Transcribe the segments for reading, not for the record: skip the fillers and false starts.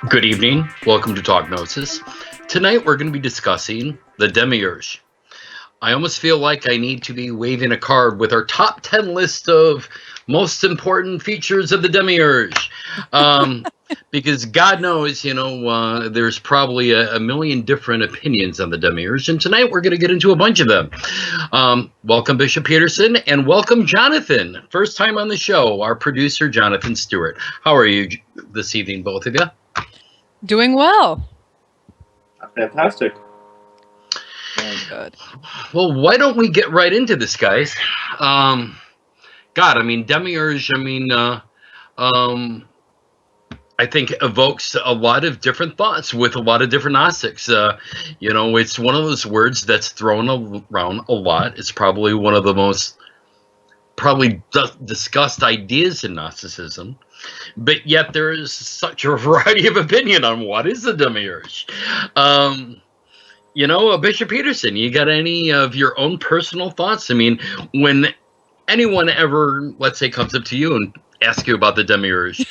Good evening. Welcome to Talk Gnosis. Tonight we're going to be discussing the Demiurge. I almost feel like I need to be waving a card with our top 10 list of most important features of the Demiurge. Because God knows, there's probably a million different opinions on the Demiurge. And tonight we're going to get into a bunch of them. Welcome, Bishop Peterson, and welcome, Jonathan. First time on the show, our producer, Jonathan Stewart. How are you this evening, both of you? Doing well. Fantastic. Very good. Well, why don't we get right into this, guys? Demiurge, I think evokes a lot of different thoughts with a lot of different Gnostics. It's one of those words that's thrown around a lot. It's probably one of the most discussed ideas in Gnosticism. But yet there is such a variety of opinion on what is the Demiurge. Bishop Peterson, you got any of your own personal thoughts? I mean, when anyone ever, let's say, comes up to you and asks you about the Demiurge,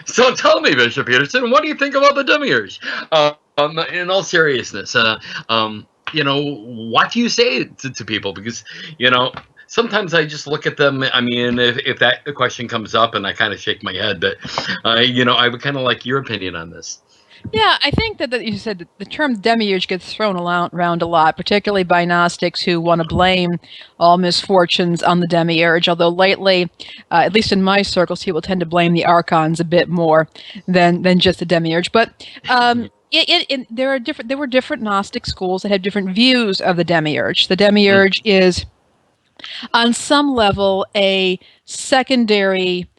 so tell me, Bishop Peterson, what do you think about the Demiurge? In all seriousness, what do you say to people? Because, sometimes I just look at them. I mean, if that question comes up and I kind of shake my head, but, I would kind of like your opinion on this. Yeah, I think that you said the term Demiurge gets thrown around a lot, particularly by Gnostics who want to blame all misfortunes on the Demiurge, although lately, at least in my circles, people tend to blame the Archons a bit more than just the Demiurge. But there were different Gnostic schools that had different views of the Demiurge. The Demiurge is, on some level, a secondary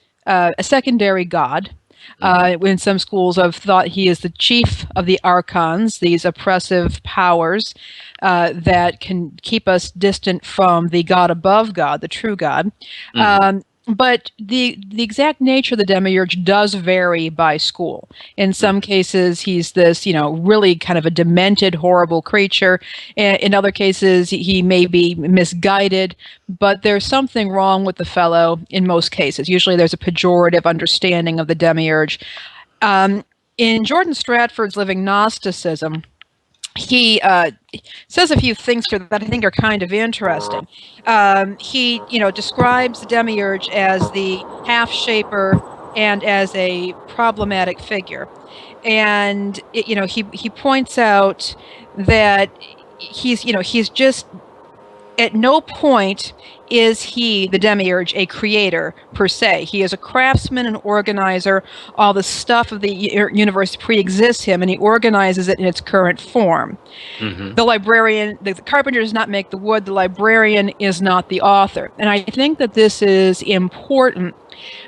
god. In some schools have thought he is the chief of the Archons, these oppressive powers that can keep us distant from the God above God, the true God. But the exact nature of the Demiurge does vary by school. In some cases, he's this, really kind of a demented, horrible creature. In other cases, he may be misguided, but there's something wrong with the fellow in most cases. Usually there's a pejorative understanding of the Demiurge. In Jordan Stratford's Living Gnosticism, he says a few things here that I think are kind of interesting. He, describes the Demiurge as the half-shaper and as a problematic figure. And, he points out that he's just, at no point is he, the Demiurge, a creator per se. He is a craftsman, an organizer. All the stuff of the universe pre-exists him, and he organizes it in its current form. The librarian, the carpenter does not make the wood. The librarian is not the author. And I think that this is important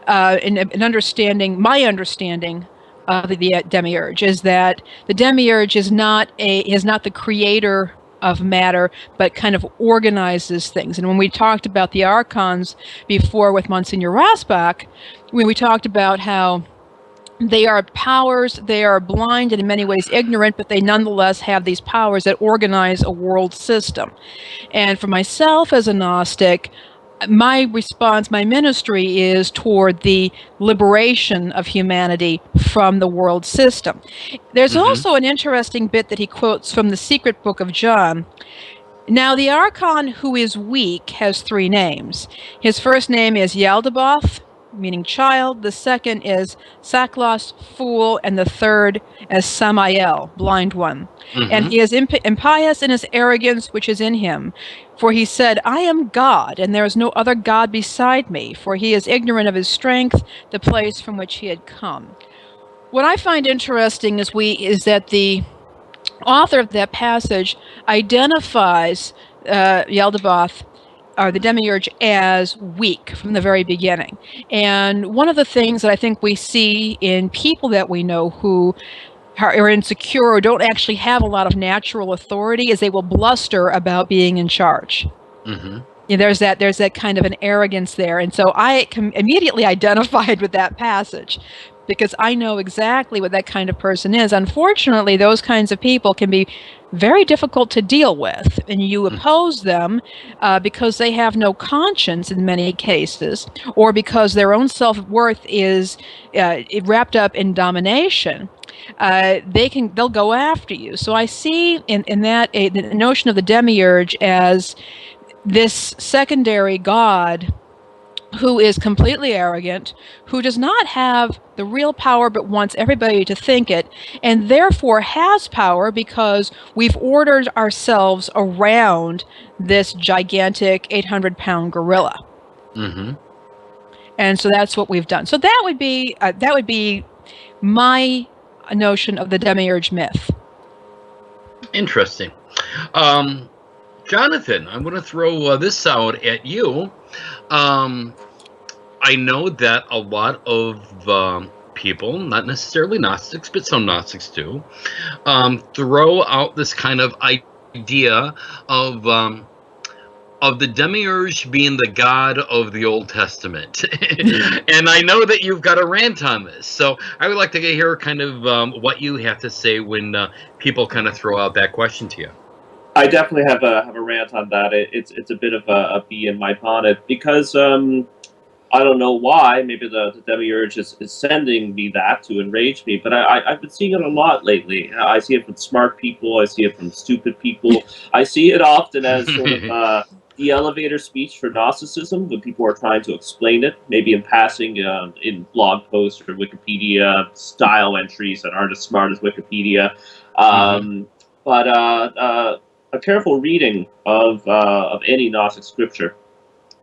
in understanding, my understanding of the Demiurge, is that the Demiurge is not the creator of matter, but kind of organizes things. And when we talked about the Archons before with Monsignor Rasbach, when we talked about how they are powers, they are blind and in many ways ignorant, but they nonetheless have these powers that organize a world system. And for myself as a Gnostic, my response, my ministry is toward the liberation of humanity from the world system. There's also an interesting bit that he quotes from the Secret Book of John. Now, the Archon who is weak has three names. His first name is Yaldabaoth, meaning child. The second is Saklos, fool, and the third is Samael, blind one. And he is impious in his arrogance which is in him. For he said, I am God, and there is no other God beside me. For he is ignorant of his strength, the place from which he had come. What I find interesting is that the author of that passage identifies Yaldabaoth, or the Demiurge, as weak from the very beginning. And one of the things that I think we see in people that we know who are insecure or don't actually have a lot of natural authority is they will bluster about being in charge. there's that kind of an arrogance there, and so I immediately identified with that passage because I know exactly what that kind of person is. Unfortunately, those kinds of people can be very difficult to deal with, and you oppose them because they have no conscience in many cases, or because their own self-worth is wrapped up in domination. They'll go after you. So I see in that the notion of the demiurge as this secondary god who is completely arrogant, who does not have the real power but wants everybody to think it, and therefore has power because we've ordered ourselves around this gigantic 800-pound gorilla. Mm-hmm. And so that's what we've done. So that would be my notion of the demiurge myth. Interesting. Jonathan, I'm going to throw this out at you. I know that a lot of people, not necessarily Gnostics, but some Gnostics do, throw out this kind of idea of the Demiurge being the god of the Old Testament. And I know that you've got a rant on this. So I would like to hear kind of what you have to say when people kind of throw out that question to you. I definitely have a rant on that. It's a bit of a bee in my bonnet because I don't know why. Maybe the Demiurge is sending me that to enrage me, but I've been seeing it a lot lately. I see it from smart people. I see it from stupid people. I see it often as sort of the elevator speech for Gnosticism when people are trying to explain it, maybe in passing in blog posts or Wikipedia style entries that aren't as smart as Wikipedia. But a careful reading of any Gnostic scripture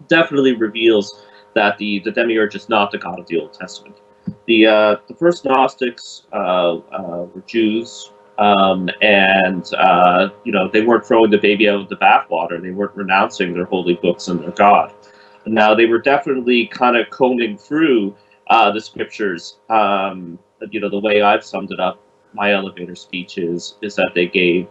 definitely reveals that the Demiurge is not the god of the Old Testament. The first Gnostics were Jews, and they weren't throwing the baby out with the bathwater. They weren't renouncing their holy books and their God. Now they were definitely kind of combing through the scriptures. The way I've summed it up, my elevator speech is that they gave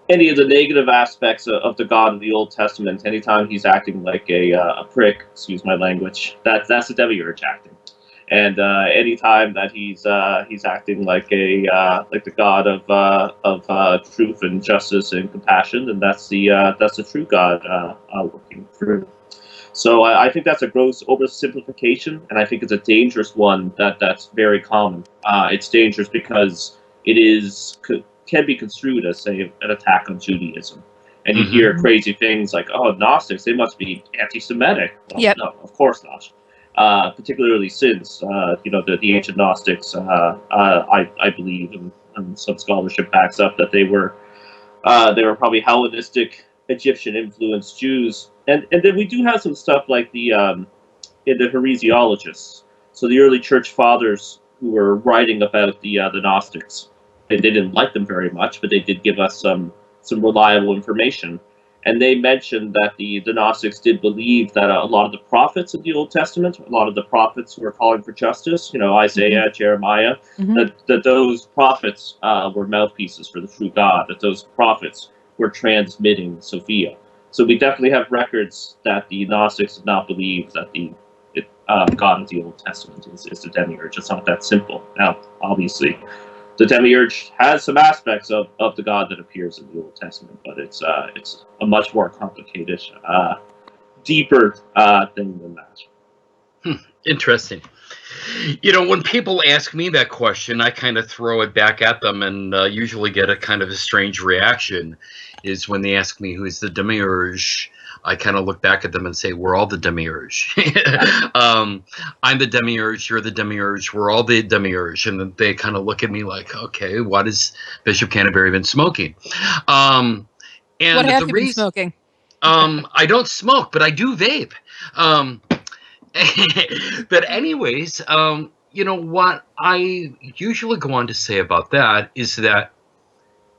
any of the negative aspects of the God of the Old Testament. Anytime he's acting like a prick, excuse my language, that's a demiurge acting. And anytime that he's acting like the God of truth and justice and compassion, then that's the true God working through. So I think that's a gross oversimplification, and I think it's a dangerous one that's very common. It's dangerous because it can be construed as, say, an attack on Judaism. And you hear crazy things like, oh, Gnostics, they must be anti-Semitic. Well, no, of course not. Particularly since, the ancient Gnostics, I believe, and some scholarship backs up that they were probably Hellenistic, Egyptian-influenced Jews. And then we do have some stuff like in the heresiologists. So the early church fathers who were writing about the Gnostics. They didn't like them very much, but they did give us some reliable information. And they mentioned that the Gnostics did believe that a lot of the prophets of the Old Testament, a lot of the prophets who were calling for justice, Isaiah, Jeremiah, that those prophets were mouthpieces for the true God, that those prophets were transmitting Sophia. So we definitely have records that the Gnostics did not believe that the God of the Old Testament is the Demiurge. It's not that simple. Now, obviously, the Demiurge has some aspects of the God that appears in the Old Testament, but it's a much more complicated, deeper thing than that. Interesting. When people ask me that question, I kind of throw it back at them and usually get a kind of a strange reaction. Is when they ask me who is the Demiurge, I kind of look back at them and say, we're all the Demiurge. I'm the Demiurge, you're the Demiurge, we're all the Demiurge. And then they kind of look at me like, okay, what has Bishop Canterbury been smoking? And what have you been smoking? I don't smoke, but I do vape. But anyways, what I usually go on to say about that is that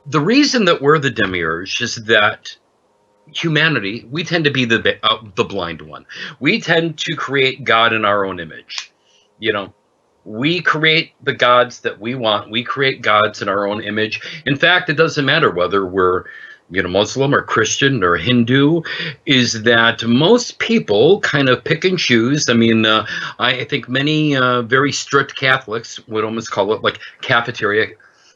the reason that we're the Demiurge is that humanity, we tend to be the blind one. We tend to create God in our own image. We create the gods that we want. We create gods in our own image. In fact, it doesn't matter whether we're Muslim or Christian or Hindu, is that most people kind of pick and choose. I mean, I think many very strict Catholics would almost call it like cafeteria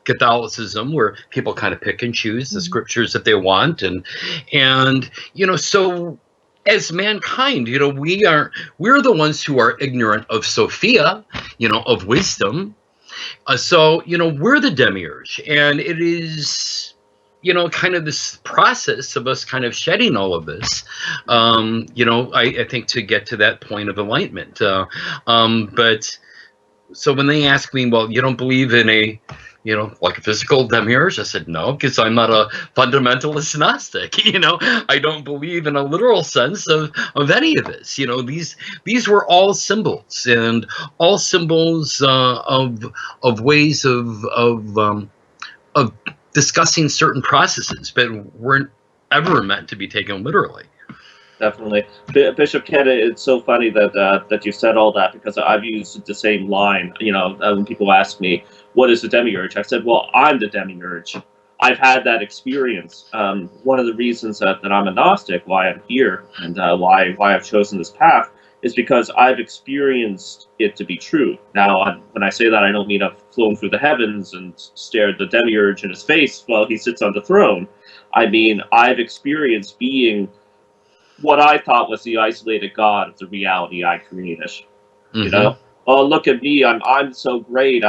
Catholicism, where people kind of pick and choose the scriptures that they want, and so as mankind, we're the ones who are ignorant of Sophia, of wisdom. So we're the demiurge, and it is kind of this process of us kind of shedding all of this, I think, to get to that point of enlightenment. But so when they ask me, well, you don't believe in a like a physical demiurge? I said, no, because I'm not a fundamentalist Gnostic. I don't believe in a literal sense of any of this. These were all symbols, and all symbols of ways of discussing certain processes, but weren't ever meant to be taken literally. Definitely. Bishop Ken, it's so funny that you said all that, because I've used the same line. When people ask me, what is the demiurge? I said, well, I'm the demiurge. I've had that experience. One of the reasons that I'm a Gnostic, why I'm here, and why I've chosen this path, is because I've experienced it to be true. Now, when I say that, I don't mean I've flown through the heavens and stared the demiurge in his face while he sits on the throne. I mean, I've experienced being what I thought was the isolated God of the reality I created. Oh, look at me! I'm so great.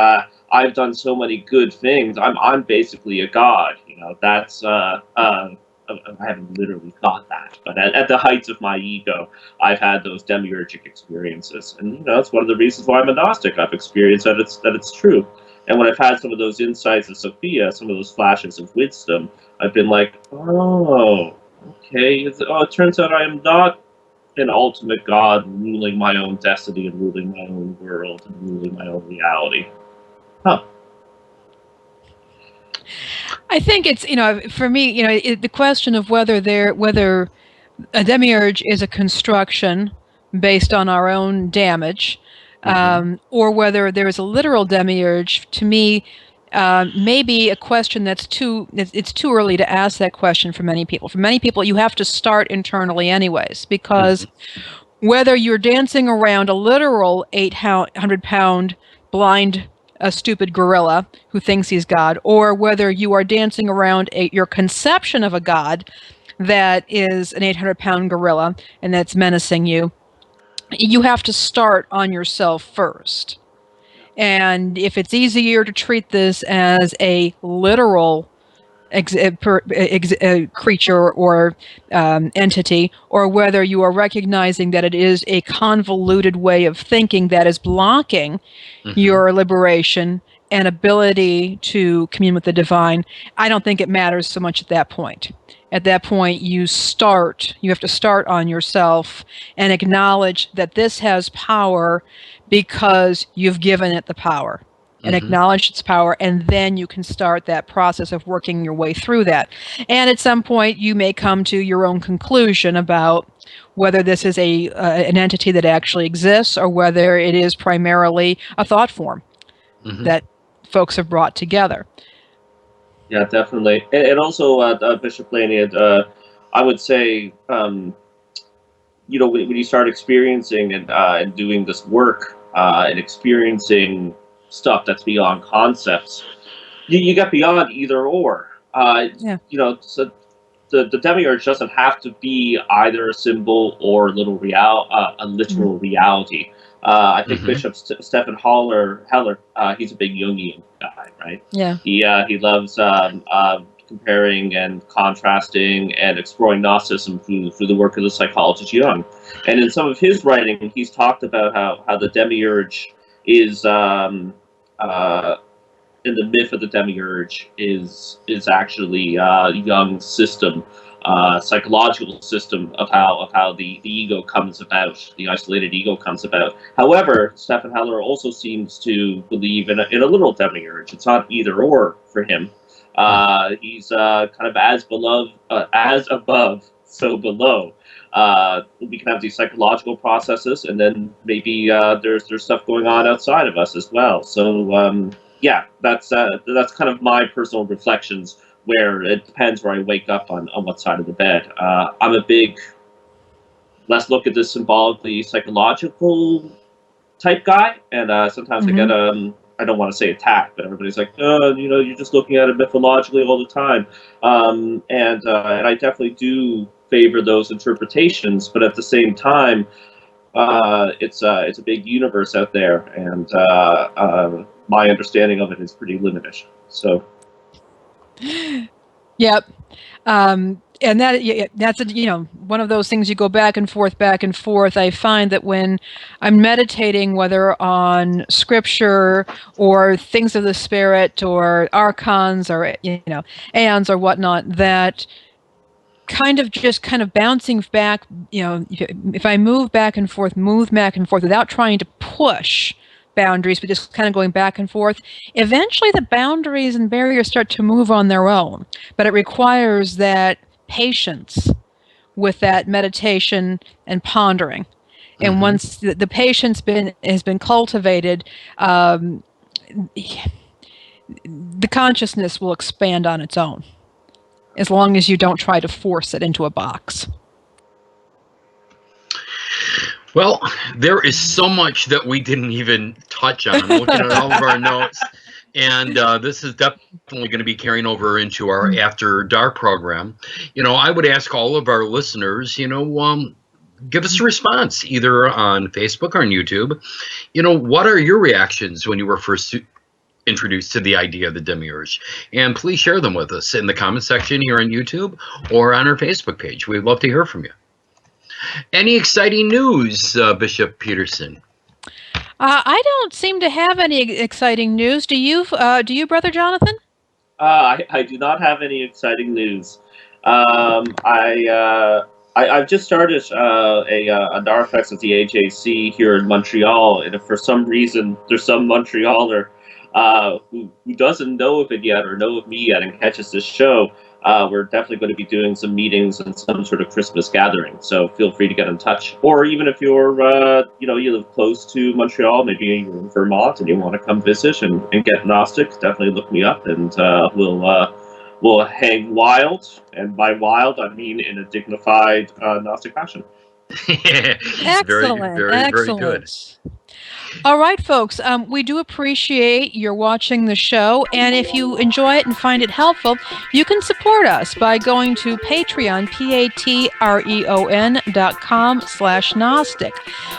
I've done so many good things. I'm basically a god. That's I haven't literally thought that, but at the heights of my ego, I've had those demiurgic experiences, and it's one of the reasons why I'm a Gnostic. I've experienced that it's true, and when I've had some of those insights of Sophia, some of those flashes of wisdom, I've been like, oh. Okay, it turns out I am not an ultimate god ruling my own destiny and ruling my own world and ruling my own reality. Huh. I think it's, for me, the question of whether a demiurge is a construction based on our own damage, or whether there is a literal demiurge, to me, maybe a question it's too early to ask that question for many people. For many people, you have to start internally anyways, because whether you're dancing around a literal 800-pound blind, a stupid gorilla who thinks he's God, or whether you are dancing around your conception of a God that is an 800-pound gorilla and that's menacing you, you have to start on yourself first. And if it's easier to treat this as a literal creature or entity, or whether you are recognizing that it is a convoluted way of thinking that is blocking your liberation and ability to commune with the divine, I don't think it matters so much at that point. At that point, you have to start on yourself and acknowledge that this has power because you've given it the power, and acknowledge its power, and then you can start that process of working your way through that. And at some point, you may come to your own conclusion about whether this is an entity that actually exists, or whether it is primarily a thought form that folks have brought together. Yeah, definitely. And also, Bishop Laney, I would say, when you start experiencing and doing this work, and experiencing stuff that's beyond concepts, you get beyond either or. So the demiurge doesn't have to be either a symbol or a literal reality. I think Bishop Stephen Heller, he's a big Jungian guy, right? Yeah. He loves comparing and contrasting and exploring Gnosticism through the work of the psychologist Jung. And in some of his writing, he's talked about how the demiurge is in the myth of the demiurge is actually Jung's system, psychological system of how the ego comes about, the isolated ego comes about. However, Stephen Heller also seems to believe in a literal demiurge. It's not either or for him. He's kind of as above, so below. We can have these psychological processes, and then maybe there's stuff going on outside of us as well. So yeah, that's kind of my personal reflections where it depends where I wake up on what side of the bed. I'm a big, let's look at this symbolically psychological type guy, and sometimes I get I don't want to say attacked, but everybody's like, you're just looking at it mythologically all the time, and I definitely do favor those interpretations, but at the same time, it's a big universe out there, and my understanding of it is pretty limited. So, yep. And that's one of those things you go back and forth, back and forth. I find that when I'm meditating, whether on scripture or things of the spirit or archons or aeons or whatnot, that kind of bouncing back, if I move back and forth without trying to push boundaries, but just kind of going back and forth, eventually the boundaries and barriers start to move on their own. But it requires that patience with that meditation and pondering. And once the patience has been cultivated, the consciousness will expand on its own, as long as you don't try to force it into a box. Well, there is so much that we didn't even touch on. I'm looking at all of our notes, and this is definitely going to be carrying over into our After Dark program. I would ask all of our listeners, give us a response either on Facebook or on YouTube. What are your reactions when you were first introduced to the idea of the Demiurge? And please share them with us in the comment section here on YouTube or on our Facebook page. We'd love to hear from you. Any exciting news, Bishop Peterson? I don't seem to have any exciting news. Do you, Brother Jonathan? I do not have any exciting news. I've just started a Narfex at the AJC here in Montreal, and if for some reason there's some Montrealer who doesn't know of it yet or know of me yet and catches this show, we're definitely going to be doing some meetings and some sort of Christmas gathering. So feel free to get in touch. Or even if you're, you live close to Montreal, maybe you're in Vermont and you want to come visit and get Gnostic, definitely look me up, and we'll hang wild. And by wild, I mean in a dignified Gnostic fashion. Excellent. Very good. All right, folks, we do appreciate your watching the show, and if you enjoy it and find it helpful, you can support us by going to Patreon, patreon.com/Gnostic.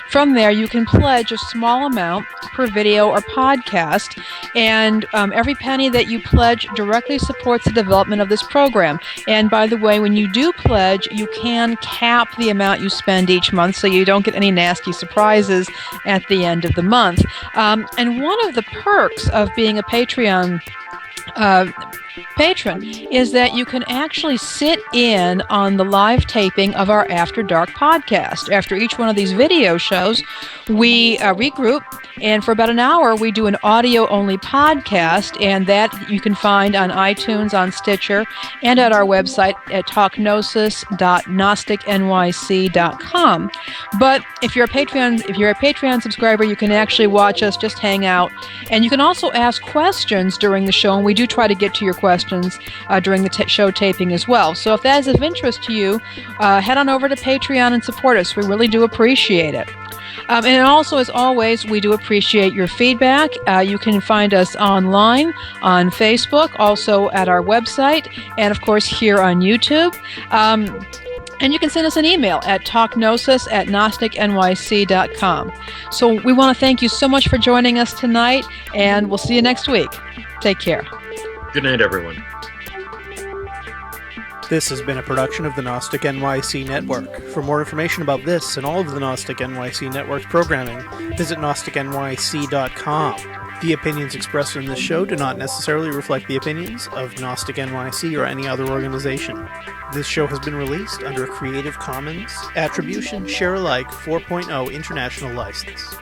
From there, you can pledge a small amount per video or podcast, and every penny that you pledge directly supports the development of this program. And by the way, when you do pledge, you can cap the amount you spend each month so you don't get any nasty surprises at the end of the month. And one of the perks of being a Patreon patron is that you can actually sit in on the live taping of our After Dark podcast. After each one of these video shows, we regroup, and for about an hour we do an audio-only podcast, and that you can find on iTunes, on Stitcher, and at our website at talkgnosis.gnosticnyc.com. But if you're a Patreon subscriber, you can actually watch us just hang out, and you can also ask questions during the show, and we do try to get to your questions during the show taping as well. So if that is of interest to you, head on over to Patreon and support us. We really do appreciate it. And also, as always, we do appreciate your feedback. You can find us online, on Facebook, also at our website, and of course here on YouTube. And you can send us an email at talkgnosis@gnosticnyc.com. So we want to thank you so much for joining us tonight, and we'll see you next week. Take care. Good night, everyone. This has been a production of the Gnostic NYC Network. For more information about this and all of the Gnostic NYC Network's programming, visit gnosticnyc.com. The opinions expressed in this show do not necessarily reflect the opinions of Gnostic NYC or any other organization. This show has been released under a Creative Commons Attribution Share Alike 4.0 International License.